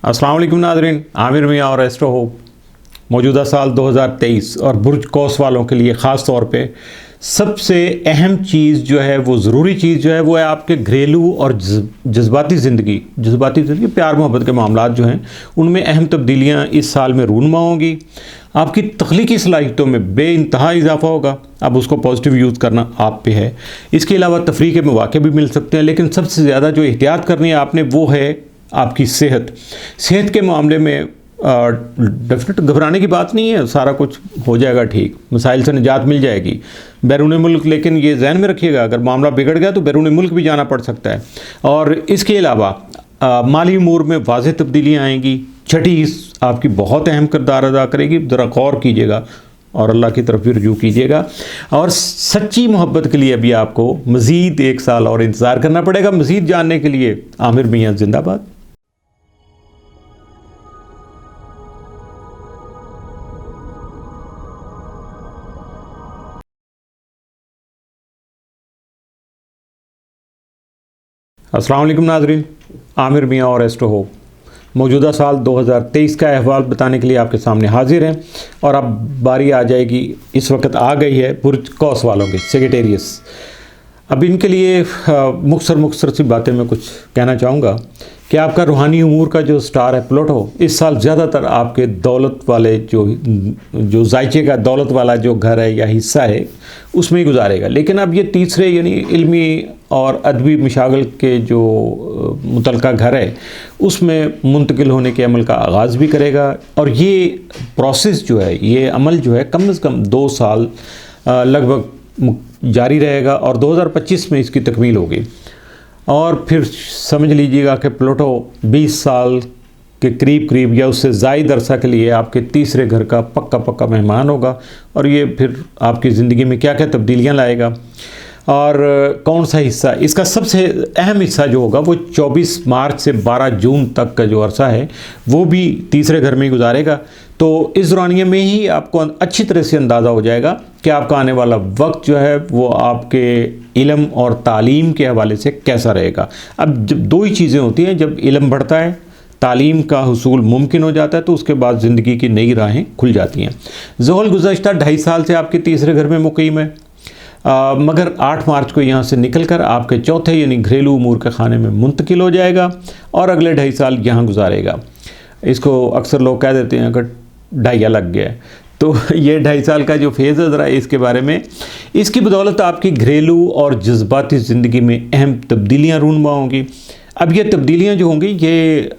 अस्सलाम वालेकुम नाज़रीन, आमिर मियाँ और एस्ट्रो होप। मौजूदा साल 2023 और बुर्ज कौस वालों के लिए ख़ास तौर पे सबसे अहम चीज़ जो है वो ज़रूरी चीज़ जो है वो है आपके घरेलू और जज्बाती ज़िंदगी प्यार मोहब्बत के मामलात जो हैं उनमें अहम तब्दीलियाँ इस साल में रूनुमा होंगी। आपकी तख्लीकी सलाहियतों में बेइंतहा इजाफा होगा। अब उसको पॉजिटिव यूज़ करना आप पे है। इसके अलावा तफरीह के मौक़े भी मिल सकते हैं, लेकिन सबसे ज़्यादा जो एहतियात करनी है आपने वो है आपकी सेहत के मामले में। डेफिनेट घबराने की बात नहीं है, सारा कुछ हो जाएगा ठीक, मसाइल से निजात मिल जाएगी बैरून मुल्क। लेकिन ये जहन में रखिएगा, अगर मामला बिगड़ गया तो बैरून मुल्क भी जाना पड़ सकता है। और इसके अलावा माली उमूर में वाज़ेह तब्दीलियाँ आएंगी। छठी आपकी बहुत अहम किरदार अदा करेगी, ज़रा गौर कीजिएगा और अल्लाह की तरफ भी रुजू कीजिएगा। और सच्ची मोहब्बत के लिए अभी आपको मज़ीद एक साल और इंतज़ार करना पड़ेगा। मज़ीद जानने के लिए आमिर मियाँ जिंदाबाद। अस्सलाम वालेकुम नाज़रीन, आमिर मियाँ और एस्ट्रो होप मौजूदा साल 2023 का अहवाल बताने के लिए आपके सामने हाजिर हैं। और अब बारी आ जाएगी, इस वक्त आ गई है बुर्ज कौस वालों की, सेक्रेटेरियस। अब इनके लिए मुख्तसर सी बातें मैं कुछ कहना चाहूँगा कि आपका रूहानी उमूर का जो स्टार है प्लूटो इस साल ज़्यादातर आपके दौलत वाले जो जायचे का दौलत वाला जो घर है या हिस्सा है उसमें ही गुजारेगा। लेकिन अब ये तीसरे यानी इल्मी और अदबी मशागल के जो मुतलका घर है उसमें मुंतकिल होने के अमल का आगाज़ भी करेगा। और ये प्रोसेस जो है, ये अमल जो है कम से कम 2 साल लगभग जारी रहेगा और 2025 में इसकी तकमील होगी। और फिर समझ लीजिएगा कि प्लूटो 20 साल के करीब या उससे ज़ायद अरसा के लिए आपके तीसरे घर का पक्का मेहमान होगा। और ये फिर आपकी ज़िंदगी में क्या क्या तब्दीलियाँ लाएगा। और कौन सा हिस्सा, इसका सबसे अहम हिस्सा जो होगा वो 24 मार्च से 12 जून तक का जो अरसा है वो भी तीसरे घर में ही गुजारेगा। तो इस दौरानिए में ही आपको अच्छी तरह से अंदाज़ा हो जाएगा कि आपका आने वाला वक्त जो है वो आपके इल्म और तालीम के हवाले से कैसा रहेगा। अब जब 2 ही चीज़ें होती हैं, जब इल्म बढ़ता है, तालीम का हुसूल मुमकिन हो जाता है, तो उसके बाद ज़िंदगी की नई राहें खुल जाती हैं। ज़ुहल गुज़श्ता 2.5 साल से आपके तीसरे घर में मुक़ीम है, मगर 8 मार्च को यहाँ से निकलकर आपके चौथे यानी घरेलू उमूर के खाने में मुंतकिल हो जाएगा और अगले 2.5 साल यहाँ गुजारेगा। इसको अक्सर लोग कह देते हैं कि ढाइया लग गया है। तो ये 2.5 साल का जो फेज़ है ज़रा इसके बारे में, इसकी बदौलत आपकी घरेलू और जज्बाती ज़िंदगी में अहम तब्दीलियाँ रूनुमा होंगी। अब ये तब्दीलियाँ जो होंगी ये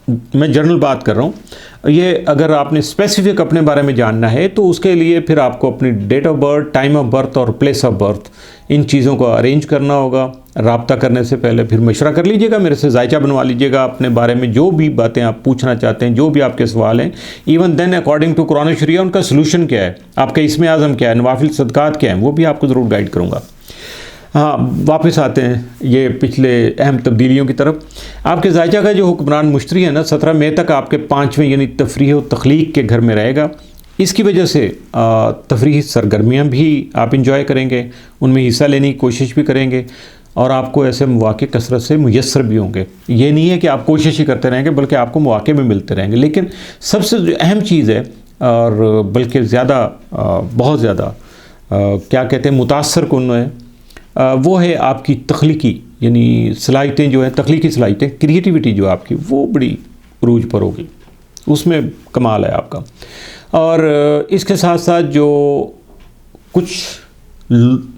मैं जनरल बात कर रहा हूँ, ये अगर आपने स्पेसिफिक अपने बारे में जानना है तो उसके लिए फिर आपको अपनी date of birth, time of birth और प्लेस ऑफ बर्थ इन चीज़ों को अरेंज करना होगा। राब्ता करने से पहले फिर मशवरा कर लीजिएगा, मेरे से जायचा बनवा लीजिएगा अपने बारे में, जो भी बातें आप पूछना चाहते हैं, जो भी आपके सवाल हैं। Even then according to Quran sharia उनका सलूशन क्या है, आपका इसमें आज़म क्या है, नवाफिल सदक़ात क्या हैं, वो भी आपको ज़रूर गाइड करूँगा। हाँ, वापस आते हैं ये पिछले अहम तब्दीलियों की तरफ। आपके जायचा का जो हुक्मरान मुश्तरी है ना, 17 मई तक आपके 5वें यानी तफरीह व तख्लीक के घर में रहेगा। इसकी वजह से तफरीही सरगर्मियाँ भी आप इंजॉय करेंगे, उनमें हिस्सा लेने की कोशिश भी करेंगे और आपको ऐसे मौक़े कसरत से मुयस्सर भी होंगे। ये नहीं है कि आप कोशिश ही करते रहेंगे, बल्कि आपको मौक़े भी मिलते रहेंगे। लेकिन सबसे जो अहम चीज़ है और बल्कि ज़्यादा बहुत ज़्यादा क्या कहते हैं मुतासर कुन है, वो है आपकी तख्लीकी यानी सलाहियतें जो हैं, तख्लीकी सलाहियतें, क्रिएटिविटी जो आपकी वो बड़ी अरूज पर होगी, उसमें कमाल है आपका। और इसके साथ साथ जो कुछ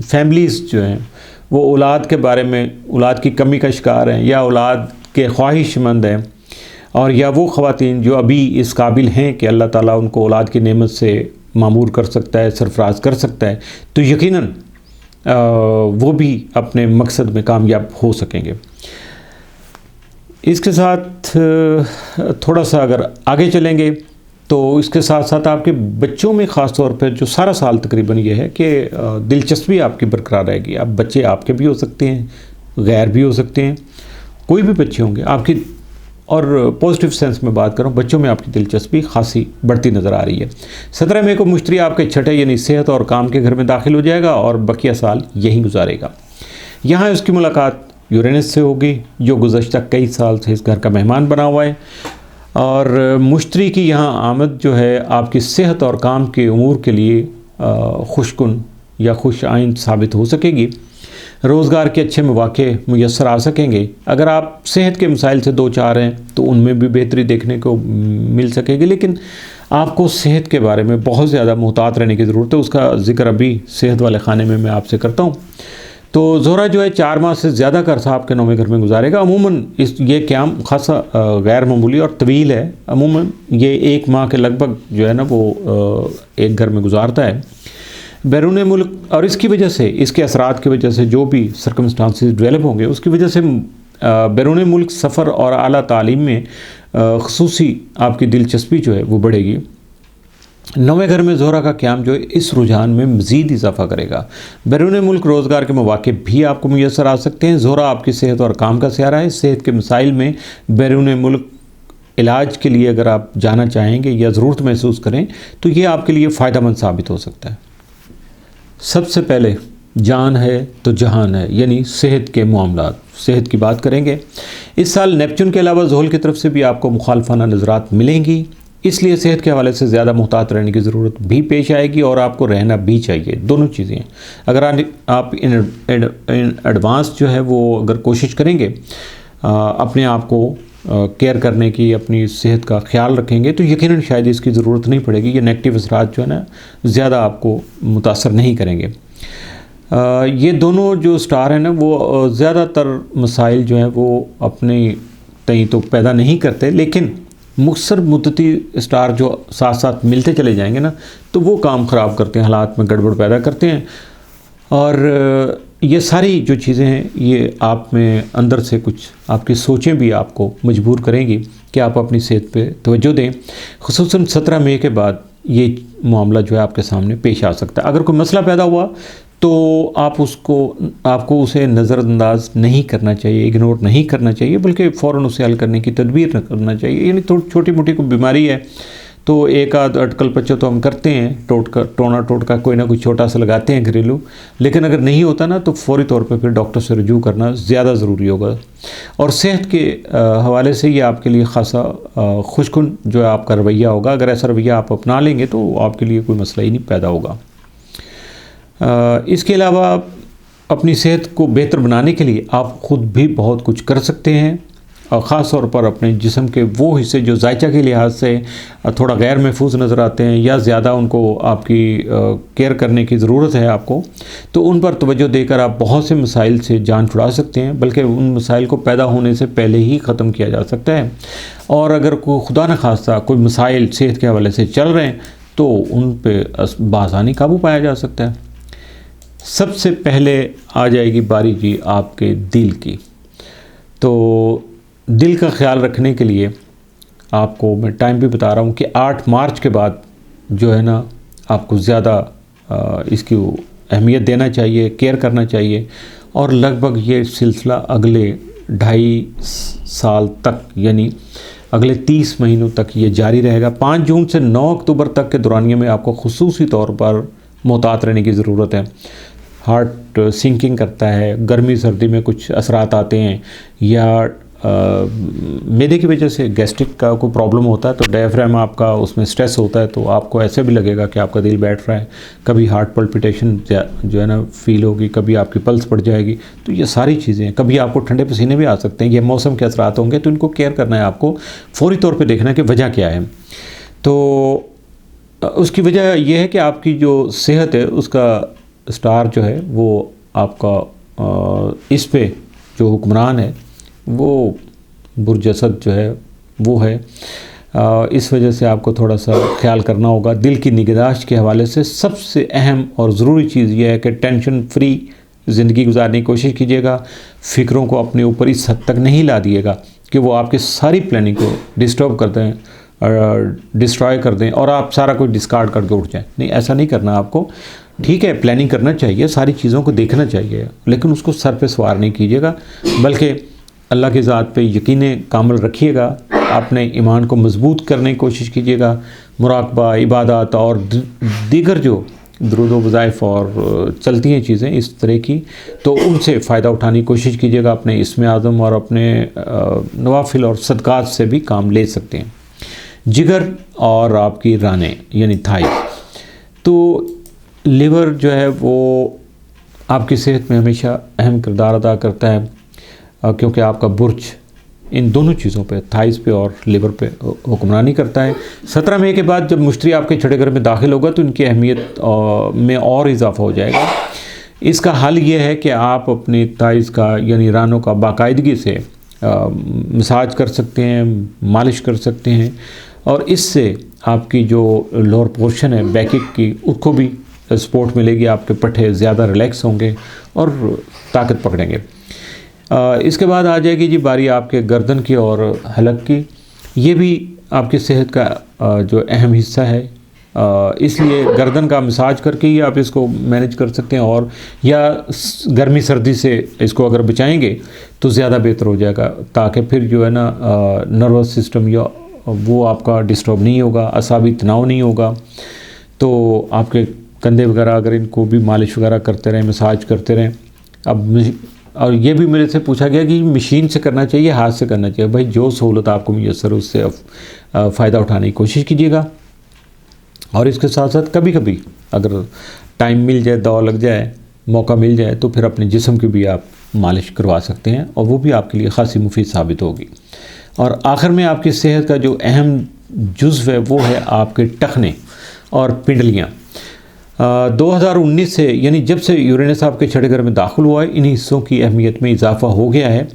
फैमिलीज़ जो हैं वो औलाद के बारे में, औलाद की कमी का शिकार हैं या औलाद के ख्वाहिशमंद हैं, और या वो ख़वातीन जो अभी इस काबिल हैं कि अल्लाह ताला उनको औलाद की नेमत से मामूर कर सकता है, सरफराज कर सकता है, तो यकीनन वो भी अपने मकसद में कामयाब हो सकेंगे। इसके साथ थोड़ा सा अगर आगे चलेंगे तो इसके साथ साथ आपके बच्चों में ख़ास तौर पर जो सारा साल तकरीबन ये है कि दिलचस्पी आपकी बरकरार रहेगी। अब बच्चे आपके भी हो सकते हैं, गैर भी हो सकते हैं, कोई भी बच्चे होंगे आपकी। और पॉजिटिव सेंस में बात करूँ, बच्चों में आपकी दिलचस्पी खासी बढ़ती नज़र आ रही है। 17 मई को मुश्तरी आपके छठे यानी सेहत और काम के घर में दाखिल हो जाएगा और बकिया साल यहीं गुजारेगा। यहाँ उसकी मुलाकात यूरेनस से होगी जो गुज़श्ता कई साल से इस घर का मेहमान बना हुआ है। और मुश्तरी की यहाँ आमद जो है आपकी सेहत और काम के उमूर के लिए खुशकुन या खुश आइंद साबित हो सकेगी। रोज़गार के अच्छे मौक़े मुयस्सर आ सकेंगे। अगर आप सेहत के मसाइल से दो चार हैं तो उनमें भी बेहतरी देखने को मिल सकेगी, लेकिन आपको सेहत के बारे में बहुत ज़्यादा मुहतात रहने की ज़रूरत है। उसका ज़िक्र अभी सेहत वाले खाने में मैं आपसे करता हूँ। तो ज़ोहरा जो है 4 माह से ज़्यादा का अरसा आपके नौवें घर में गुजारेगा। अमूमन ये क़याम ख़ासा गैर मामूली और तवील है। अमूमन ये 1 माह के लगभग जो है ना वो एक घर में गुजारता है बैरून मुल्क, और इसकी वजह से, इसके असरात की वजह से जो भी सर्कमस्टांसेस डेवलप होंगे उसकी वजह से बैरून मुल्क सफ़र और आला तालीम में ख़ुसूसी आपकी दिलचस्पी जो है वो बढ़ेगी। नौवें घर में ज़ोहरा का क़याम जो है इस रुझान में मज़ीद इजाफ़ा करेगा। बैरून मुल्क रोज़गार के मौक़े भी आपको मुयस्सर आ सकते हैं। ज़ोहरा आपकी सेहत और काम का सियारा है। सेहत के मसाइल में बैरून मुल्क इलाज के लिए अगर आप जाना चाहेंगे या ज़रूरत महसूस करें तो ये आपके लिए फ़ायदेमंद साबित हो सकता है। सबसे पहले जान है तो जहान है, यानी सेहत के मामलात, सेहत की बात करेंगे। इस साल नेपच्यून के अलावा ज़ोहल की तरफ से भी आपको मुखालफाना नज़रात मिलेंगी, इसलिए सेहत के हवाले से ज़्यादा मुहतात रहने की ज़रूरत भी पेश आएगी और आपको रहना भी चाहिए। दोनों चीज़ें अगर आप इन एडवांस जो है वो अगर कोशिश करेंगे अपने आप को केयर करने की, अपनी सेहत का ख्याल रखेंगे तो यकीनन शायद इसकी ज़रूरत नहीं पड़ेगी। ये नेगेटिव असरात जो है ना ज़्यादा आपको मुतासर नहीं करेंगे। ये दोनों जो स्टार हैं ना वो ज़्यादातर मसाइल जो हैं वो अपने तय तो पैदा नहीं करते, लेकिन मुख्तर मुद्दती स्टार जो साथ साथ मिलते चले जाएंगे ना तो वो काम ख़राब करते हैं, हालात में गड़बड़ पैदा करते हैं। और ये सारी जो चीज़ें हैं ये आप में अंदर से कुछ आपकी सोचें भी आपको मजबूर करेंगी कि आप अपनी सेहत पे तवज्जो दें। ख़ुसूसन 17 मई के बाद ये मामला जो है आपके सामने पेश आ सकता है। अगर कोई मसला पैदा हुआ तो आपको उसे नज़रअंदाज नहीं करना चाहिए, इग्नोर नहीं करना चाहिए, बल्कि फ़ौरन उसे हल करने की तदबीर करना चाहिए। यानी छोटी मोटी कोई बीमारी है तो एक आध अटकल पच्चो तो हम करते हैं, टोना टोटका कोई ना कोई छोटा सा लगाते हैं घरेलू, लेकिन अगर नहीं होता ना तो फ़ौरी तौर पे फिर डॉक्टर से रुजू करना ज़्यादा ज़रूरी होगा। और सेहत के हवाले से ये आपके लिए ख़ासा खुशकुन जो है आपका रवैया होगा। अगर ऐसा रवैया आप अपना लेंगे तो आपके लिए कोई मसला ही नहीं पैदा होगा। इसके अलावा अपनी सेहत को बेहतर बनाने के लिए आप ख़ुद भी बहुत कुछ कर सकते हैं, और ख़ास तौर पर अपने जिस्म के वो हिस्से जो जायचा के लिहाज से थोड़ा गैर महफूज नज़र आते हैं या ज़्यादा उनको आपकी केयर करने की ज़रूरत है आपको, तो उन पर तवज्जो देकर आप बहुत से मसाइल से जान छुड़ा सकते हैं, बल्कि उन मसाइल को पैदा होने से पहले ही ख़त्म किया जा सकता है। और अगर कोई खुदा न खास्ता कोई मसाइल सेहत के हवाले से चल रहे हैं तो उन पर बासानी काबू पाया जा सकता है। सबसे पहले आ जाएगी बारी जी आपके दिल की। तो दिल का ख्याल रखने के लिए आपको मैं टाइम भी बता रहा हूँ कि 8 मार्च के बाद जो है ना आपको ज़्यादा इसकी अहमियत देना चाहिए, केयर करना चाहिए, और लगभग ये सिलसिला अगले 2.5 साल तक, यानी अगले 30 महीनों तक ये जारी रहेगा। 5 जून से 9 अक्टूबर तक के दौरानिए में आपको खुसूसी तौर पर मुहतात रहने की ज़रूरत है। हार्ट सिंकिंग करता है, गर्मी सर्दी में कुछ असरात आते हैं, या मैदे की वजह से गैस्ट्रिक का कोई प्रॉब्लम होता है तो डायफ्राम आपका उसमें स्ट्रेस होता है तो आपको ऐसे भी लगेगा कि आपका दिल बैठ रहा है, कभी हार्ट पल्पिटेशन जो है ना फील होगी, कभी आपकी पल्स बढ़ जाएगी। तो ये सारी चीज़ें, कभी आपको ठंडे पसीने भी आ सकते हैं। ये मौसम के असरात होंगे तो इनको केयर करना है आपको, फौरी तौर पर देखना है कि वजह क्या है। तो उसकी वजह यह है कि आपकी जो सेहत है उसका स्टार जो है वो आपका इस पे जो हुक्मरान है वो बुरजसद जो है वो है। इस वजह से आपको थोड़ा सा ख्याल करना होगा। दिल की निगहदाश्त के हवाले से सबसे अहम और ज़रूरी चीज़ यह है कि टेंशन फ्री ज़िंदगी गुजारने की कोशिश कीजिएगा। फ़िक्रों को अपने ऊपर इस हद तक नहीं ला दिएगा कि वो आपकी सारी प्लानिंग को डिस्टर्ब कर दें, डिस्ट्रॉय कर दें और आप सारा कुछ डिस्कार्ड करके उठ जाएं। नहीं, ऐसा नहीं करना आपको। ठीक है, प्लानिंग करना चाहिए, सारी चीज़ों को देखना चाहिए, लेकिन उसको सर पे सवार नहीं कीजिएगा, बल्कि अल्लाह की ज़ात पे यकीन कामिल रखिएगा। अपने ईमान को मजबूत करने की कोशिश कीजिएगा। मुराकबा, इबादत और दीगर जो दुरूद व वज़ाइफ और चलती हैं चीज़ें इस तरह की, तो उनसे फ़ायदा उठाने की कोशिश कीजिएगा। अपने इस्म आज़म और अपने नवाफिल और सदक़ात से भी काम ले सकते हैं। जिगर और आपकी रानें यानी थाई। तो लिवर जो है वो आपकी सेहत में हमेशा अहम किरदार अदा करता है, क्योंकि आपका बुर्ज इन दोनों चीज़ों पे, थाइस पे और लिवर पे हुक्मरानी करता है। 17 मई के बाद जब मुश्तरी आपके छठे घर में दाखिल होगा तो इनकी अहमियत में और इजाफा हो जाएगा। इसका हल ये है कि आप अपनी थाइस का यानी रानों का बाकायदगी से मसाज कर सकते हैं, मालिश कर सकते हैं, और इससे आपकी जो लोअर पोर्शन है बैकिक की, उसको भी सपोर्ट मिलेगी। आपके पट्टे ज़्यादा रिलैक्स होंगे और ताकत पकड़ेंगे। इसके बाद आ जाएगी जी बारी आपके गर्दन की और हलक की। ये भी आपकी सेहत का जो अहम हिस्सा है, इसलिए गर्दन का मसाज करके ही आप इसको मैनेज कर सकते हैं, और या गर्मी सर्दी से इसको अगर बचाएंगे तो ज़्यादा बेहतर हो जाएगा, ताकि फिर जो है ना नर्वस सिस्टम या वो आपका डिस्टर्ब नहीं होगा, असाबी तनाव नहीं होगा। तो आपके कंधे वगैरह अगर इनको भी मालिश वगैरह करते रहें, मसाज करते रहें। अब और ये भी मेरे से पूछा गया कि मशीन से करना चाहिए, हाथ से करना चाहिए। भाई जो सहूलत आपको मुयसर उससे फ़ायदा उठाने की कोशिश कीजिएगा। और इसके साथ साथ कभी कभी अगर टाइम मिल जाए, दवा लग जाए, मौका मिल जाए, तो फिर अपने जिस्म की भी आप मालिश करवा सकते हैं, और वो भी आपके लिए ख़ासी मुफीद साबित होगी। और आखिर में आपकी सेहत का जो अहम जुज़्व है वो है आपके टखने और पिंडलियाँ। 2019 से यानी जब से यूरेनस आपके छठे घर में दाखिल हुआ है, इन हिस्सों की अहमियत में इजाफा हो गया है,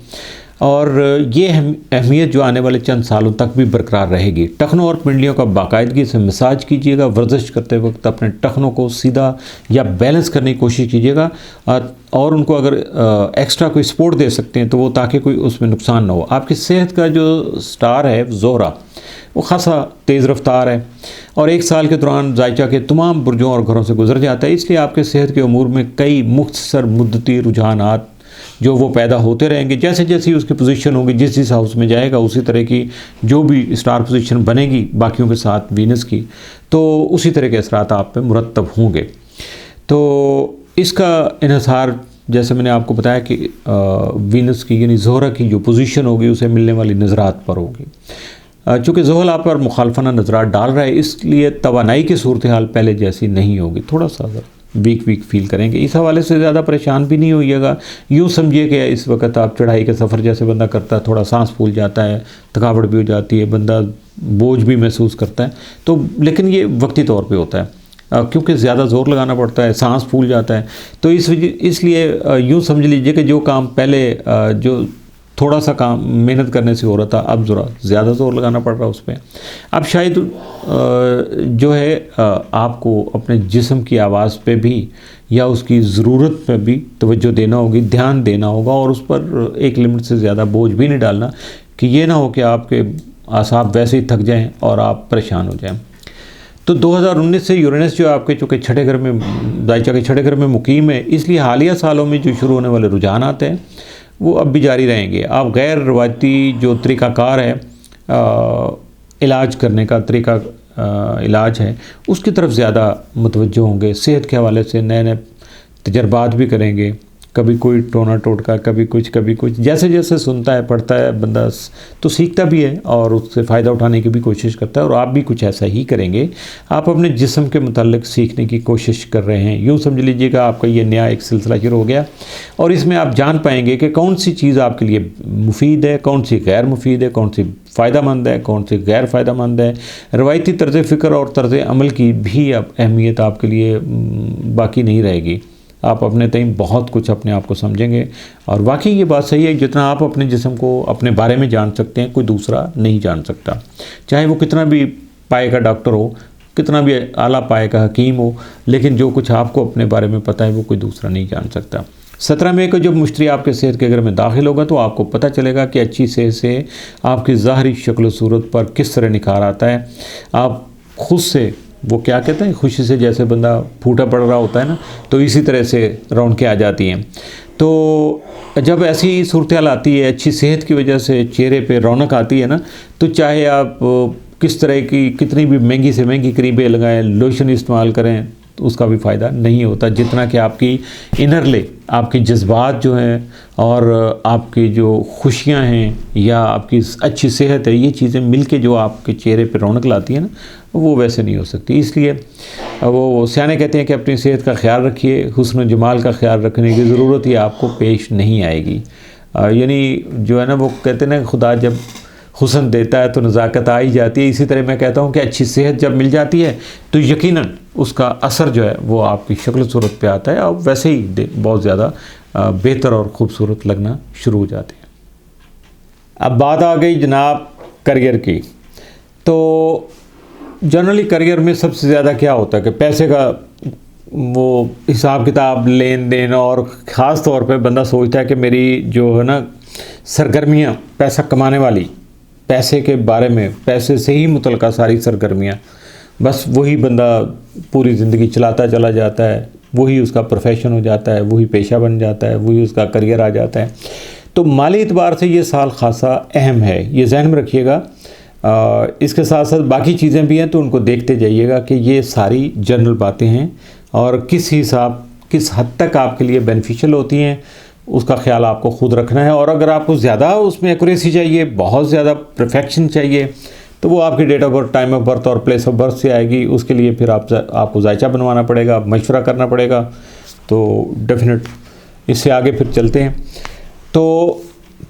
और ये अहमियत जो आने वाले चंद सालों तक भी बरकरार रहेगी। टखनों और पिंडलियों का बाकायदगी से मसाज कीजिएगा। वर्जिश करते वक्त अपने टखनों को सीधा या बैलेंस करने की कोशिश कीजिएगा, और उनको अगर एक्स्ट्रा कोई सपोर्ट दे सकते हैं तो वो, ताकि कोई उसमें नुकसान ना हो। आपकी सेहत का जो स्टार है ज़ोहरा, वो खासा तेज़ रफ्तार है और 1 साल के दौरान जायचा के तमाम बुर्जों और घरों से गुजर जाता है। इसलिए आपके सेहत के उमूर में कई मुख्तसर मुद्दती रुझानात जो वो पैदा होते रहेंगे। जैसे जैसी उसकी पोजीशन होगी, जिस हाउस में जाएगा उसी तरह की जो भी स्टार पोजीशन बनेगी बाकियों के साथ वीनस की, तो उसी तरह के असरात आप पे मुरतब होंगे। तो इसका इन्हिसार, जैसे मैंने आपको बताया कि वीनस की यानी ज़ोहरा की जो पोजीशन होगी उसे मिलने वाली नज़रात पर होगी। चूँकि ज़ोहल आप पर मुखालफाना नज़रात डाल रहा है, इसलिए तवानाई की सूरत हाल पहले जैसी नहीं होगी। थोड़ा सा वीक फील करेंगे। इस हवाले से ज़्यादा परेशान भी नहीं होइएगा। यूँ समझिए कि इस वक्त आप चढ़ाई का सफ़र जैसे बंदा करता है, थोड़ा सांस फूल जाता है, थकावट भी हो जाती है, बंदा बोझ भी महसूस करता है, तो लेकिन ये वक्ती तौर पे होता है, क्योंकि ज़्यादा ज़ोर लगाना पड़ता है, सांस फूल जाता है। तो इसलिए यूँ समझ लीजिए कि जो काम पहले जो थोड़ा सा काम मेहनत करने से हो रहा था, अब ज़रा ज़्यादा ज़ोर लगाना पड़ रहा है उस पर। अब शायद जो है आपको अपने जिस्म की आवाज़ पे भी या उसकी ज़रूरत पे भी तवज्जो देना होगी, ध्यान देना होगा, और उस पर एक लिमिट से ज़्यादा बोझ भी नहीं डालना, कि ये ना हो कि आपके आसाब वैसे ही थक जाएं और आप परेशान हो जाएं। तो 2019 से यूरेनस जो आपके चूँकि छठे घर में, दायचा के छठे घर में मुकीम है, इसलिए हालिया सालों में जो शुरू होने वाले रुझान आते हैं वो अब भी जारी रहेंगे। आप गैर रवायती जो तरीक़ाकार है इलाज करने का तरीका, इलाज है, उसकी तरफ ज़्यादा मुतवज्जो होंगे। सेहत के हवाले से नए नए तजर्बात भी करेंगे, कभी कोई टोना टोटका, कभी कुछ। जैसे जैसे सुनता है, पढ़ता है बंदा तो सीखता भी है और उससे फ़ायदा उठाने की भी कोशिश करता है, और आप भी कुछ ऐसा ही करेंगे। आप अपने जिस्म के मुताल्लिक सीखने की कोशिश कर रहे हैं। यूँ समझ लीजिएगा आपका ये नया एक सिलसिला शुरू हो गया, और इसमें आप जान पाएंगे कि कौन सी चीज़ आपके लिए मुफीद है, कौन सी गैर मुफीद है, कौन सी फ़ायदामंद है, कौन सी गैर फ़ायदामंद है। रवायती तर्ज़ फ़िक्र और तर्ज़ अमल की भी अब अहमियत आपके लिए बाकी नहीं रहेगी। आप अपने तय बहुत कुछ अपने आप को समझेंगे, और वाकई ये बात सही है, जितना आप अपने जिस्म को अपने बारे में जान सकते हैं कोई दूसरा नहीं जान सकता। चाहे वो कितना भी पाए का डॉक्टर हो, कितना भी आला पाए का हकीम हो, लेकिन जो कुछ आपको अपने बारे में पता है वो कोई दूसरा नहीं जान सकता। 17 मई को जब मुश्तरी आपके सेहत के घर में दाखिल होगा तो आपको पता चलेगा कि अच्छी सेहत से आपकी ज़ाहरी शक्ल सूरत पर किस तरह निखार आता है। आप खुद से, वो क्या कहते हैं, खुशी से जैसे बंदा फूटा पड़ रहा होता है ना, तो इसी तरह से रौनकें आ जाती हैं। तो जब ऐसी सूरत हाल आती है, अच्छी सेहत की वजह से चेहरे पे रौनक आती है ना, तो चाहे आप किस तरह की कितनी भी महंगी से महंगी क्रीमें लगाएं, लोशन इस्तेमाल करें, तो उसका भी फ़ायदा नहीं होता, जितना कि आपकी इनरले, आपके जज्बात जो हैं और आपकी जो खुशियां हैं या आपकी अच्छी सेहत है, ये चीज़ें मिलके जो आपके चेहरे पे रौनक लाती है ना, वो वैसे नहीं हो सकती। इसलिए वो सियाने कहते हैं कि अपनी सेहत का ख्याल रखिए, हुस्न जमाल का ख्याल रखने की ज़रूरत ही आपको पेश नहीं आएगी। यानी जो है ना, वो कहते हैं ना, खुदा जब हुस्न देता है तो नज़ाकत आ ही जाती है। इसी तरह मैं कहता हूँ कि अच्छी सेहत जब मिल जाती है तो यकीनन उसका असर जो है वो आपकी शक्ल सूरत पे आता है और वैसे ही बहुत ज़्यादा बेहतर और ख़ूबसूरत लगना शुरू हो जाते हैं। अब बात आ गई जनाब करियर की। तो जनरली करियर में सबसे ज़्यादा क्या होता है कि पैसे का वो हिसाब किताब, लेन देन, और ख़ास तौर पे बंदा सोचता है कि मेरी जो है ना सरगर्मियाँ पैसा कमाने वाली, पैसे के बारे में, पैसे से ही मुतल्लिक़ सारी सरगर्मियाँ, बस वही बंदा पूरी ज़िंदगी चलाता चला जाता है, वही उसका प्रोफेशन हो जाता है, वही पेशा बन जाता है, वही उसका करियर आ जाता है। तो माली एतबार से ये साल ख़ासा अहम है, ये ज़हन में रखिएगा। इसके साथ साथ बाकी चीज़ें भी हैं तो उनको देखते जाइएगा कि ये सारी जनरल बातें हैं और किस हद तक आपके लिए बेनिफिशियल होती हैं, उसका ख्याल आपको ख़ुद रखना है। और अगर आपको ज़्यादा उसमें एक्यूरेसी चाहिए, बहुत ज़्यादा परफेक्शन चाहिए, तो वो आपकी date of birth, time of birth और प्लेस ऑफ बर्थ से आएगी। उसके लिए फिर आपको जायचा बनवाना पड़ेगा, मशवरा करना पड़ेगा। तो डेफिनेट इससे आगे फिर चलते हैं। तो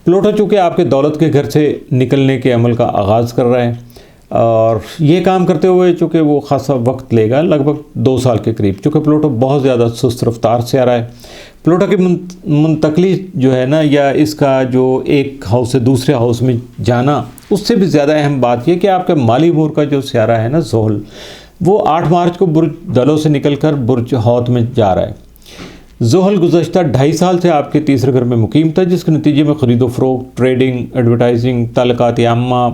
प्लूटो चूँकि आपके दौलत के घर से निकलने के अमल का आगाज़ कर रहा है और ये काम करते हुए चूँकि वो ख़ासा वक्त लेगा, लगभग 2 साल के करीब, चूँकि प्लूटो बहुत ज़्यादा सुस्त रफ्तार से आ रहा है। प्लूटो की मुंतकली जो है ना, या इसका जो एक हाउस से दूसरे हाउस में जाना, उससे भी ज़्यादा अहम बात यह कि आपके माली उमूर का जो स्यारा है ना ज़ोहल, वो 8 मार्च को बुर्ज दलो से निकलकर बुर्ज हौत में जा रहा है। ज़ोहल गुज़श्ता 2.5 साल से आपके तीसरे घर में मुकीम था, जिसके नतीजे में ख़रीदो फ़रोख्त, ट्रेडिंग, एडवर्टाइजिंग, ताल्लुकात आम्मा,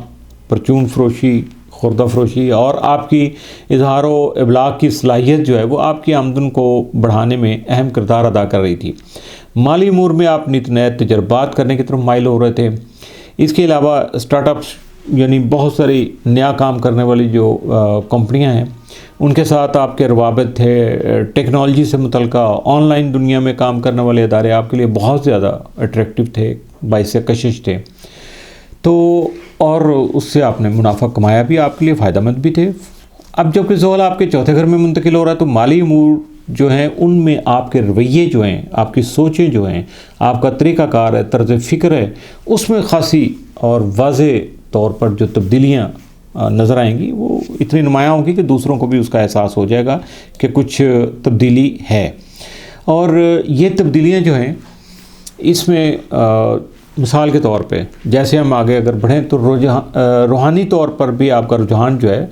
परचून फरोशी, खुर्दा फरोशी और आपकी इजहार व इबलाग की सलाहियत जो है वो आपकी आमदन को बढ़ाने में अहम किरदार अदा कर रही थी। माली उमूर में आप नित नए तजर्बात करने की तरफ माइल हो रहे थे। इसके अलावा स्टार्टअप्स, यानी बहुत सारी नया काम करने वाली जो कंपनियां हैं, उनके साथ आपके रवाबत थे। टेक्नोलॉजी से मुतल्लिक़ा ऑनलाइन दुनिया में काम करने वाले अदारे आपके लिए बहुत ज़्यादा अट्रैक्टिव थे, बाइस कशिश थे। तो और उससे आपने मुनाफा कमाया भी, आपके लिए फ़ायदेमंद भी थे। अब जबकि ज़ोहल आपके चौथे घर में मुंतकिल हो रहा है, तो माली उमूर जो हैं उनमें आपके रवैये जो हैं, आपकी सोचें जो हैं, आपका तरीक़ाकार है, तर्ज़ फ़िक्र है, उसमें ख़ासी और वाज़े तौर पर जो तब्दीलियाँ नज़र आएंगी वो इतनी नुमायाँ होंगी कि दूसरों को भी उसका एहसास हो जाएगा कि कुछ तब्दीली है। और ये तब्दीलियाँ जो हैं इसमें मिसाल के तौर पे जैसे हम आगे अगर बढ़ें तो रूहानी तौर पर भी आपका रुझान जो है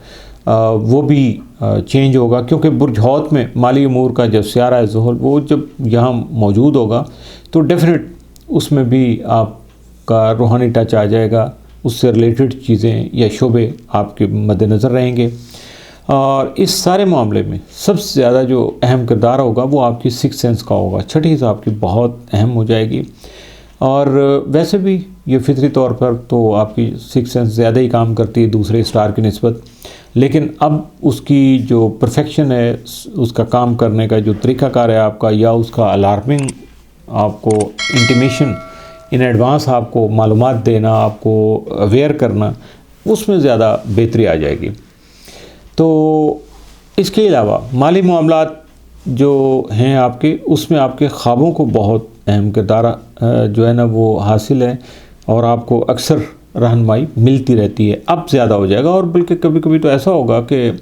वो भी चेंज होगा, क्योंकि बुर्ज हौत में माली उमूर का जो स्यारा है ज़ोहल, वो जब यहाँ मौजूद होगा तो डेफिनेट उसमें भी आपका रूहानी टच आ जाएगा, उससे रिलेटेड चीज़ें या शोबे आपके मद्देनज़र रहेंगे। और इस सारे मामले में सबसे ज़्यादा जो अहम किरदार होगा वो आपकी सिक्स सेंस का होगा। छठी हिस्सा आपकी बहुत अहम हो जाएगी। और वैसे भी ये फितरी तौर पर तो आपकी सिक्स सेंस ज़्यादा ही काम करती है दूसरे स्टार की निस्बत, लेकिन अब उसकी जो परफेक्शन है, उसका काम करने का जो तरीक़ाकार है आपका, या उसका अलार्मिंग आपको इंटीमेशन इन एडवांस आपको मालूमात देना, आपको अवेयर करना, उसमें ज़्यादा बेहतरी आ जाएगी। तो इसके अलावा माली मामलात जो हैं आपके, उसमें आपके ख्वाबों को बहुत अहम किरदार जो है ना वो हासिल है और आपको अक्सर रहनुमाई मिलती रहती है। अब ज़्यादा हो जाएगा, और बल्कि कभी कभी तो ऐसा होगा कि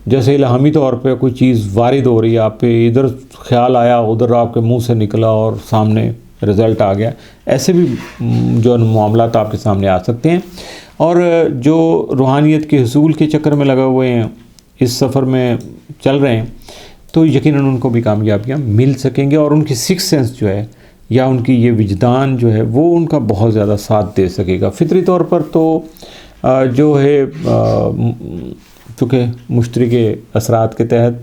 जैसे इल्हामी तौर पे कोई चीज़ वारिद हो रही है आप पे, इधर ख्याल आया, उधर आपके मुंह से निकला और सामने रिज़ल्ट आ गया। ऐसे भी जो मामलात आपके सामने आ सकते हैं। और जो रूहानियत के हुसूल के चक्कर में लगे हुए हैं, इस सफ़र में चल रहे हैं, तो यकीनन उनको भी कामयाबियाँ मिल सकेंगे। और उनकी सिक्स सेंस जो है या उनकी ये विजदान जो है वो उनका बहुत ज़्यादा साथ दे सकेगा। फितरी तौर पर तो जो है चूँकि मुश्तरी के असरात के तहत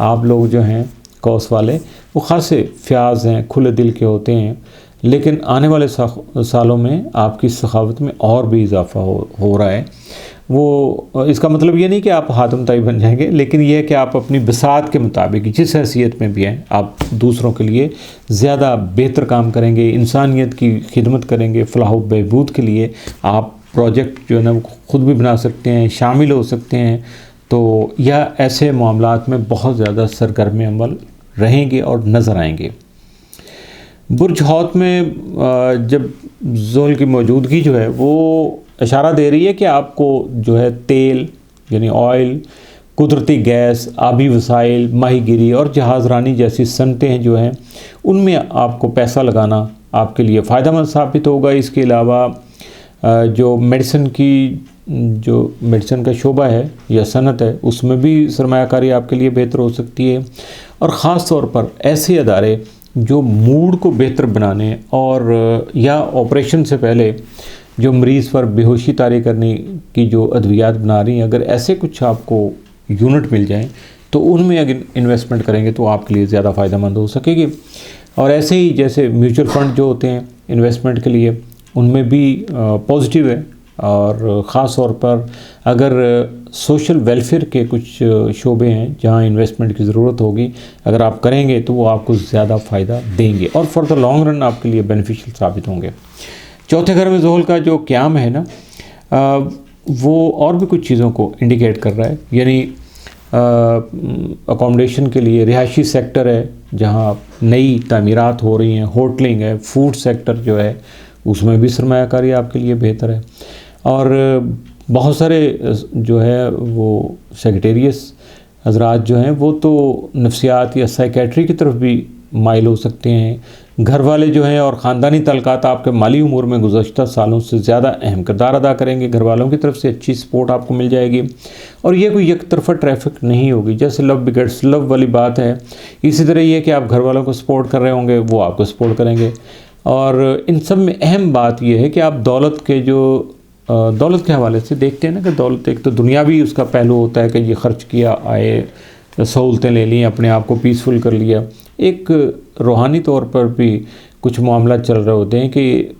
आप लोग जो हैं कौस वाले, वो ख़ासे फ़याज़ हैं, खुले दिल के होते हैं, लेकिन आने वाले सालों में आपकी सखावत में और भी इजाफ़ा हो रहा है। वो इसका मतलब ये नहीं कि आप हातम-ताई बन जाएंगे, लेकिन ये है कि आप अपनी बिसात के मुताबिक जिस हैसियत में भी हैं आप दूसरों के लिए ज़्यादा बेहतर काम करेंगे, इंसानियत की खिदमत करेंगे, फलाह व बहबूद के लिए आप प्रोजेक्ट जो है ना वो खुद भी बना सकते हैं, शामिल हो सकते हैं। तो यह ऐसे मामलात में बहुत ज़्यादा सरगर्म अमल रहेंगे और नज़र आएंगे। बुर्ज हौत में जब ज़ोहल की मौजूदगी जो है वो इशारा दे रही है कि आपको जो है तेल यानी ऑयल, कुदरती गैस, आबी वसाइल, माहीगिरी और जहाज़रानी जैसी सनतें जो हैं उनमें आपको पैसा लगाना आपके लिए फ़ायदेमंद साबित होगा। इसके अलावा जो मेडिसिन का शोबा है या सनत है उसमें भी सरमायाकारी आपके लिए बेहतर हो सकती है। और ख़ास तौर पर ऐसे अदारे जो मूड को बेहतर बनाने और या ऑपरेशन से पहले जो मरीज़ पर बेहोशी तारी करने की जो अद्वियात बना रही हैं, अगर ऐसे कुछ आपको यूनिट मिल जाएं तो उनमें अगर इन्वेस्टमेंट करेंगे तो आपके लिए ज़्यादा फ़ायदेमंद हो सकेगी। और ऐसे ही जैसे म्यूचुअल फंड जो होते हैं इन्वेस्टमेंट के लिए, उनमें भी पॉजिटिव है। और ख़ास तौर पर अगर सोशल वेलफेयर के कुछ शोबे हैं जहां इन्वेस्टमेंट की ज़रूरत होगी, अगर आप करेंगे तो वो आपको ज़्यादा फ़ायदा देंगे और फॉर द लॉन्ग रन आपके लिए बेनिफिशियल साबित होंगे। चौथे घर में ज़ोहल का जो क़याम है ना, वो और भी कुछ चीज़ों को इंडिकेट कर रहा है। यानी अकोमोडेशन के लिए रिहायशी सेक्टर है जहां नई तामीरात हो रही हैं, होटलिंग है, फूड सेक्टर जो है उसमें भी सरमायाकारी आपके लिए बेहतर है। और बहुत सारे जो है वो सेक्रेटेरियस हजरात जो हैं वो तो नफ्सियात या साइकेट्री की तरफ भी माइल हो सकते हैं। घर वाले जो हैं और ख़ानदानी तल्कात आपके माली उमूर में गुज़श्ता सालों से ज़्यादा अहम किरदार अदा करेंगे। घर वालों की तरफ से अच्छी सपोर्ट आपको मिल जाएगी और ये कोई एक तरफा ट्रैफिक नहीं होगी। जैसे लव बिगेट्स लव वाली बात है, इसी तरह ये कि आप घर वालों को सपोर्ट कर रहे होंगे, वो आपको सपोर्ट करेंगे। और इन सब में अहम बात यह है कि आप दौलत के हवाले से देखते हैं ना कि दौलत एक तो दुनियावी उसका पहलू होता है कि ये ख़र्च किया, आए, सहूलतें ले ली, अपने आप को पीसफुल कर लिया। एक रूहानी तौर पर भी कुछ मामला चल रहे होते हैं कि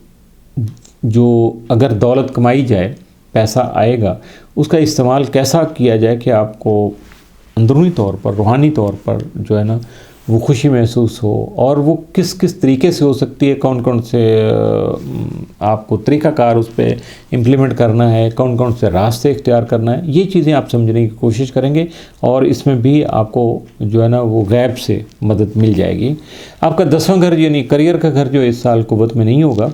जो अगर दौलत कमाई जाए, पैसा आएगा, उसका इस्तेमाल कैसा किया जाए कि आपको अंदरूनी तौर पर, रूहानी तौर पर जो है ना वो खुशी महसूस हो। और वो किस किस तरीके से हो सकती है, कौन कौन से आपको तरीक़ाकार उस पर इम्प्लीमेंट करना है, कौन कौन से रास्ते इख्तियार करना है, ये चीज़ें आप समझने की कोशिश करेंगे और इसमें भी आपको जो है ना वो गैप से मदद मिल जाएगी। आपका 10वां घर यानी करियर का घर जो इस साल कुव्वत में नहीं होगा,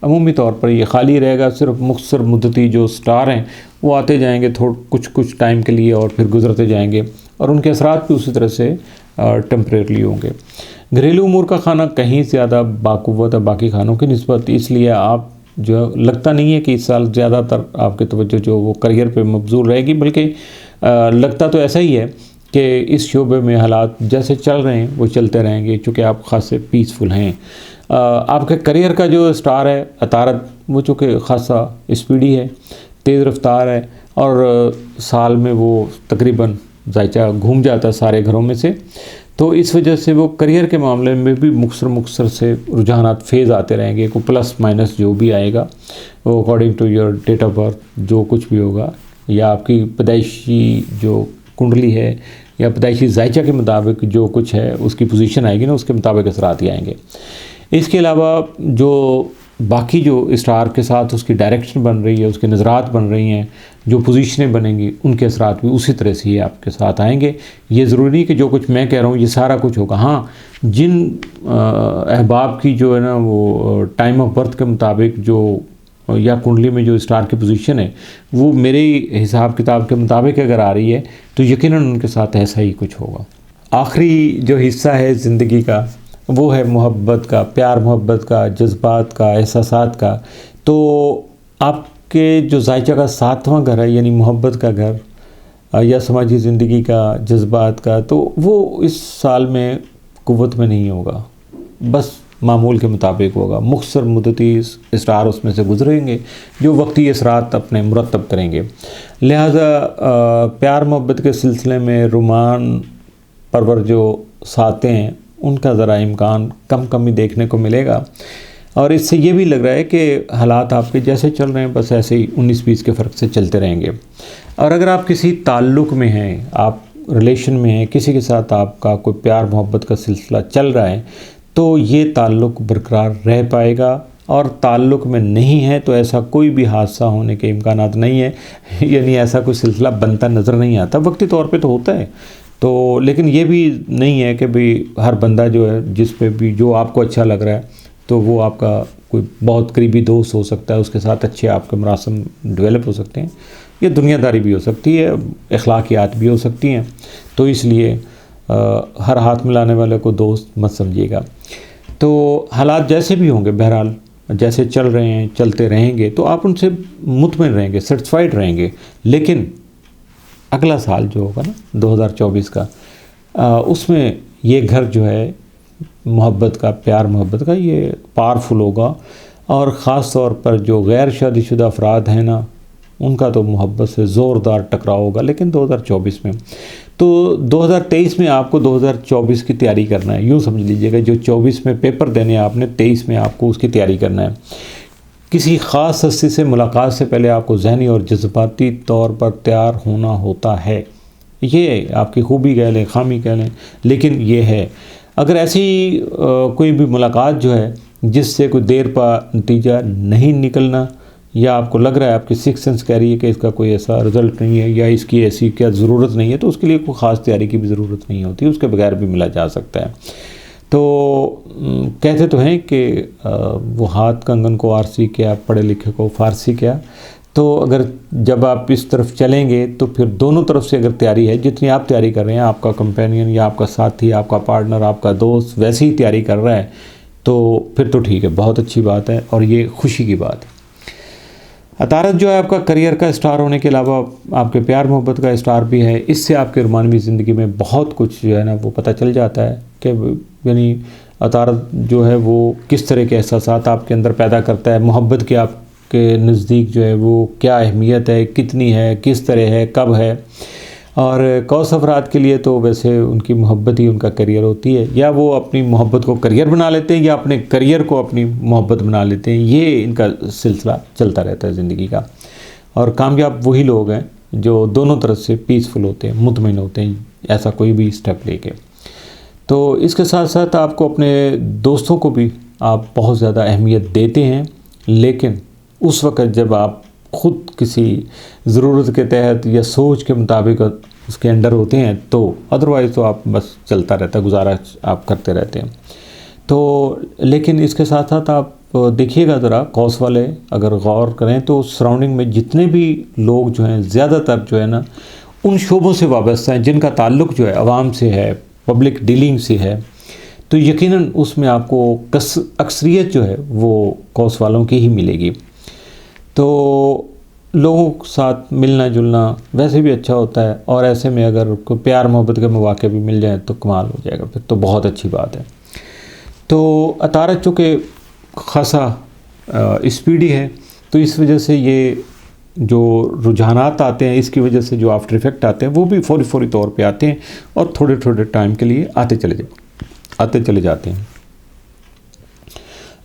अमूमी तौर पर ये खाली रहेगा। सिर्फ मुख्तसर मुद्दती जो स्टार हैं वो आते जाएंगे कुछ टाइम के लिए और फिर गुजरते जाएंगे और उनके असरात भी उसी तरह से टेम्परेरली होंगे। घरेलू उमूर का खाना कहीं ज़्यादा बाकुव्वत है बाकी खानों की निस्बत, इसलिए आप जो लगता नहीं है कि इस साल ज़्यादातर आपकी तवज्जो जो वो करियर पे मबजूल रहेगी, बल्कि लगता तो ऐसा ही है कि इस शोबे में हालात जैसे चल रहे हैं वो चलते रहेंगे चूँकि आप खासे पीसफुल हैं। आपके करियर का जो स्टार है अतारत, वो चूँकि खासा स्पीडी है, तेज़ रफ्तार है और साल में वो तकरीबन जायचा घूम जाता है सारे घरों में से, तो इस वजह से वो करियर के मामले में भी मुख्तसर से रुझानात फेज़ आते रहेंगे। को प्लस माइनस जो भी आएगा वो according to your date of birth जो कुछ भी होगा या आपकी पैदाइशी जो कुंडली है या पैदाइशी जायचा के मुताबिक जो कुछ है उसकी पोजीशन आएगी ना, उसके मुताबिक असरात ही आएंगे। इसके अलावा जो बाकी जो स्टार के साथ उसकी डायरेक्शन बन रही है, उसके नज़रात बन रही हैं, जो पोजीशनें बनेंगी उनके असरात भी उसी तरह से ही आपके साथ आएंगे। ये ज़रूरी नहीं कि जो कुछ मैं कह रहा हूँ ये सारा कुछ होगा। हाँ, जिन अहबाब की जो है ना वो टाइम ऑफ बर्थ के मुताबिक जो या कुंडली में जो स्टार की पोजीशन है वो मेरे हिसाब किताब के मुताबिक अगर आ रही है तो यकीनन उनके साथ ऐसा ही कुछ होगा। आखिरी जो हिस्सा है ज़िंदगी का वो है मोहब्बत का, प्यार मोहब्बत का, जज्बात का, एहसासात का। तो आपके जो जायचा का 7वां घर है यानी मोहब्बत का घर या समाजी ज़िंदगी का, जज्बात का, तो वो इस साल में कुव्वत में नहीं होगा, बस मामूल के मुताबिक होगा। मुख्तसर मुद्दती स्टार उसमें से गुजरेंगे जो वक्ती असरात अपने मुरतब करेंगे। लिहाजा प्यार मोहब्बत के सिलसिले में रोमान परवर जो सातें हैं उनका ज़रा इम्कान कम ही देखने को मिलेगा। और इससे ये भी लग रहा है कि हालात आपके जैसे चल रहे हैं बस ऐसे ही 19-20 के फ़र्क से चलते रहेंगे। और अगर आप किसी ताल्लुक़ में हैं, आप रिलेशन में हैं, किसी के साथ आपका कोई प्यार मोहब्बत का सिलसिला चल रहा है, तो ये ताल्लुक़ बरकरार रह पाएगा। और ताल्लुक़ में नहीं है तो ऐसा कोई भी हादसा होने के इम्कानात नहीं है, यानी ऐसा कोई सिलसिला बनता नज़र नहीं आता। वक्ती तौर पे तो होता है, तो लेकिन ये भी नहीं है कि भाई हर बंदा जो है जिस पे भी जो आपको अच्छा लग रहा है तो वो आपका कोई बहुत करीबी दोस्त हो सकता है, उसके साथ अच्छे आपके मरासम डेवलप हो सकते हैं। ये दुनियादारी भी हो सकती है, अखलाकियात भी हो सकती हैं। तो इसलिए हर हाथ मिलाने वाले को दोस्त मत समझिएगा। तो हालात जैसे भी होंगे, बहरहाल जैसे चल रहे हैं चलते रहेंगे, तो आप उनसे मुतमईन रहेंगे, सेटिस्फाइड रहेंगे। लेकिन अगला साल जो होगा ना 2024 का, उसमें ये घर जो है मोहब्बत का, प्यार मोहब्बत का, ये पावरफुल होगा। और ख़ास तौर पर जो गैर शादीशुदा अफराद हैं ना, उनका तो मोहब्बत से ज़ोरदार टकराव होगा। लेकिन 2024 में, तो 2023 में आपको 2024 की तैयारी करना है। यूँ समझ लीजिएगा, जो 24 में पेपर देने आपने, 23 में आपको उसकी तैयारी करना है। किसी ख़ास हस्ती से मुलाकात से पहले आपको ज़हनी और जज्बाती तौर पर तैयार होना होता है। ये आपकी खूबी कह लें, खामी कह लें, लेकिन ये है। अगर ऐसी कोई भी मुलाकात जो है जिससे कोई देर पा नतीजा नहीं निकलना, या आपको लग रहा है, आपकी सिक्स सेंस कह रही है कि इसका कोई ऐसा रिज़ल्ट नहीं है या इसकी ऐसी क्या ज़रूरत नहीं है, तो उसके लिए कोई ख़ास तैयारी की भी ज़रूरत नहीं होती, उसके बगैर भी मिला जा सकता है। तो कहते तो हैं कि वो हाथ कंगन को आरसी क्या, पढ़े लिखे को फ़ारसी क्या। तो अगर जब आप इस तरफ चलेंगे तो फिर दोनों तरफ से अगर तैयारी है, जितनी आप तैयारी कर रहे हैं, आपका कंपेनियन या आपका साथी, आपका पार्टनर, आपका दोस्त वैसे ही तैयारी कर रहा है, तो फिर तो ठीक है, बहुत अच्छी बात है और ये खुशी की बात है। अतारत जो है आपका करियर का स्टार होने के अलावा आपके प्यार मोहब्बत का स्टार भी है। इससे आपके रुमानवी ज़िंदगी में बहुत कुछ जो है ना वो पता चल जाता है कि यानी अतारत जो है वो किस तरह के एहसासात आपके अंदर पैदा करता है, मोहब्बत की आपके नज़दीक जो है वो क्या अहमियत है, कितनी है, किस तरह है, कब है। और कौस अफराद के लिए तो वैसे उनकी मोहब्बत ही उनका करियर होती है, या वो अपनी मोहब्बत को करियर बना लेते हैं या अपने करियर को अपनी मोहब्बत बना लेते हैं। ये इनका सिलसिला चलता रहता है ज़िंदगी का। और कामयाब वही लोग हैं जो दोनों तरफ से पीसफुल होते हैं, मुतमईन होते हैं, ऐसा कोई भी स्टेप लेके। तो इसके साथ साथ आपको अपने दोस्तों को भी आप बहुत ज़्यादा अहमियत देते हैं, लेकिन उस वक़्त जब आप ख़ुद किसी ज़रूरत के तहत या सोच के मुताबिक उसके अंडर होते हैं, तो अदरवाइज़ तो आप बस चलता रहता है, गुजारा आप करते रहते हैं। तो लेकिन इसके साथ साथ आप देखिएगा ज़रा, कौस वाले अगर गौर करें तो सराउंडिंग में जितने भी लोग जो हैं, ज़्यादातर जो है ना उन शोबों से वाबस्ता हैं जिनका ताल्लुक़ जो है आवाम से है, पब्लिक डीलिंग से है। तो यकीनन उसमें आपको अक्सरियत जो है वो कौस वालों की ही मिलेगी। तो लोगों के साथ मिलना जुलना वैसे भी अच्छा होता है, और ऐसे में अगर कोई प्यार मोहब्बत के मौके भी मिल जाए तो कमाल हो जाएगा, फिर तो बहुत अच्छी बात है। तो अतारत चूँकि खासा स्पीडी है, तो इस वजह से ये जो रुझानात आते हैं, इसकी वजह से जो आफ्टर इफ़ेक्ट आते हैं वो भी फौरी तौर पे आते हैं और थोड़े थोड़े टाइम के लिए आते चले जाते हैं।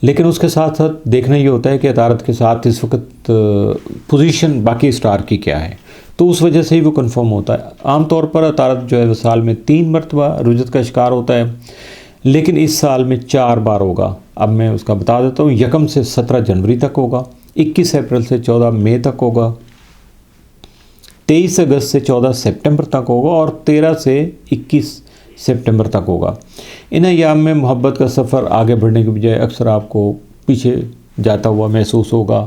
लेकिन उसके साथ साथ देखना ये होता है कि अतारत के साथ इस वक्त पोजीशन बाकी स्टार की क्या है, तो उस वजह से ही वो कंफर्म होता है। आमतौर पर अतारत जो है वो साल में 3 मरतबा रुजत का शिकार होता है, लेकिन इस साल में 4 बार होगा। अब मैं उसका बता देता हूँ। 1 से 17 जनवरी तक होगा, 21 अप्रैल से 14 मई तक होगा, 23 अगस्त से 14 सितंबर तक होगा और 13 से 21 सितंबर तक होगा। इन अय्याम में मोहब्बत का सफ़र आगे बढ़ने के बजाय अक्सर आपको पीछे जाता हुआ महसूस होगा।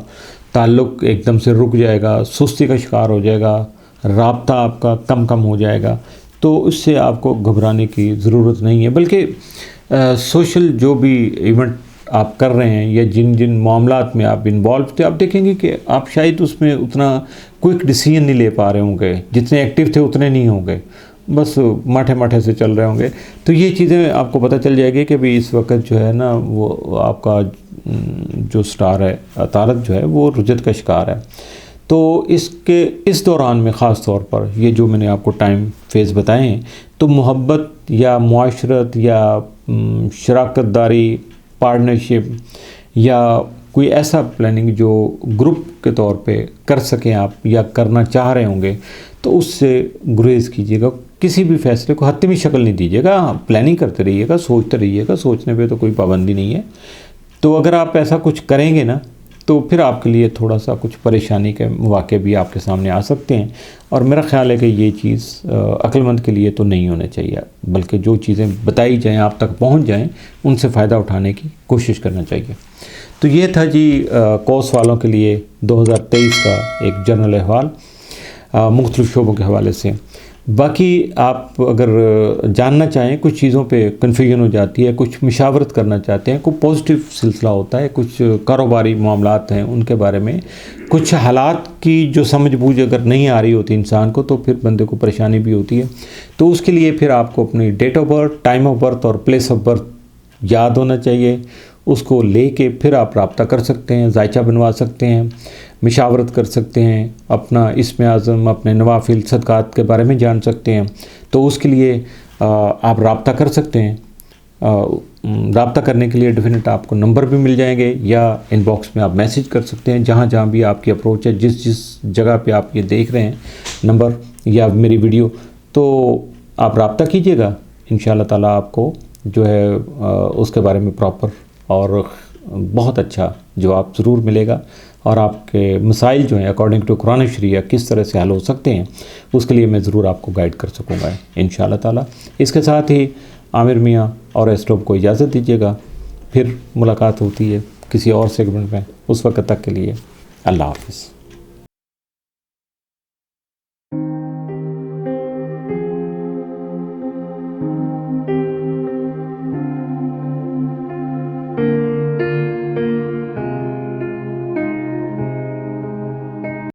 ताल्लुक़ एकदम से रुक जाएगा, सुस्ती का शिकार हो जाएगा, राब्ता आपका कम हो जाएगा। तो इससे आपको घबराने की ज़रूरत नहीं है, बल्कि सोशल जो भी इवेंट आप कर रहे हैं या जिन जिन मामलात में आप इन्वॉल्व थे, आप देखेंगे कि आप शायद उसमें उतना क्विक डिसीजन नहीं ले पा रहे होंगे, जितने एक्टिव थे उतने नहीं होंगे, बस माठे से चल रहे होंगे। तो ये चीज़ें आपको पता चल जाएगी कि भाई इस वक्त जो है ना वो आपका जो स्टार है अतारत जो है वो रुजत का शिकार है। तो इस दौरान में ख़ास तौर पर ये जो मैंने आपको टाइम फेज़ बताए हैं, तो मोहब्बत या मुआशरत या शराकत दारी, पार्टनरशिप या कोई ऐसा प्लानिंग जो ग्रुप के तौर पे कर सकें आप या करना चाह रहे होंगे, तो उससे गुरेज कीजिएगा। किसी भी फैसले को हत्मी शक्ल नहीं दीजिएगा, प्लानिंग करते रहिएगा, सोचते रहिएगा, सोचने पे तो कोई पाबंदी नहीं है। तो अगर आप ऐसा कुछ करेंगे ना, तो फिर आपके लिए थोड़ा सा कुछ परेशानी के मौके भी आपके सामने आ सकते हैं। और मेरा ख़्याल है कि ये चीज़ अक्लमंद के लिए तो नहीं होना चाहिए, बल्कि जो चीज़ें बताई जाएं, आप तक पहुंच जाएं, उनसे फ़ायदा उठाने की कोशिश करना चाहिए। तो ये था जी कोर्स वालों के लिए 2023 का एक जनरल अहवाल मुख्तलिफ़ शोबों के हवाले से। बाकी आप अगर जानना चाहें, कुछ चीज़ों पे कन्फ्यूजन हो जाती है, कुछ मशावरत करना चाहते हैं, कोई पॉजिटिव सिलसिला होता है, कुछ कारोबारी मामलात हैं उनके बारे में, कुछ हालात की जो समझ बूझ अगर नहीं आ रही होती इंसान को, तो फिर बंदे को परेशानी भी होती है। तो उसके लिए फिर आपको अपनी date of birth, time of birth और प्लेस ऑफ बर्थ याद होना चाहिए। उसको लेके फिर आप रब्ता कर सकते हैं, जायचा बनवा सकते हैं, मशावरत कर सकते हैं, अपना इसमें आज़म, अपने नवाफिल सदक़ात के बारे में जान सकते हैं। तो उसके लिए आप रब्ता कर सकते हैं। रब्ता करने के लिए डेफिनेट आपको नंबर भी मिल जाएंगे, या इनबॉक्स में आप मैसेज कर सकते हैं। जहाँ जहाँ भी आपकी अप्रोच है, जिस जिस जगह पे आप ये देख रहे हैं नंबर या मेरी वीडियो, तो आप रब्ता कीजिएगा। इंशाअल्लाह ताला आपको जो है उसके बारे में प्रॉपर और बहुत अच्छा जवाब ज़रूर मिलेगा, और आपके मसाइल जो हैं अकॉर्डिंग टू कुरान शरीया किस तरह से हल हो सकते हैं, उसके लिए मैं ज़रूर आपको गाइड कर सकूँगा इंशाअल्लाह ताला। इसके साथ ही आमिर मियाँ और एस्ट्रोब को इजाज़त दीजिएगा। फिर मुलाकात होती है किसी और सेगमेंट में। उस वक्त तक के लिए अल्लाह हाफ़िज़।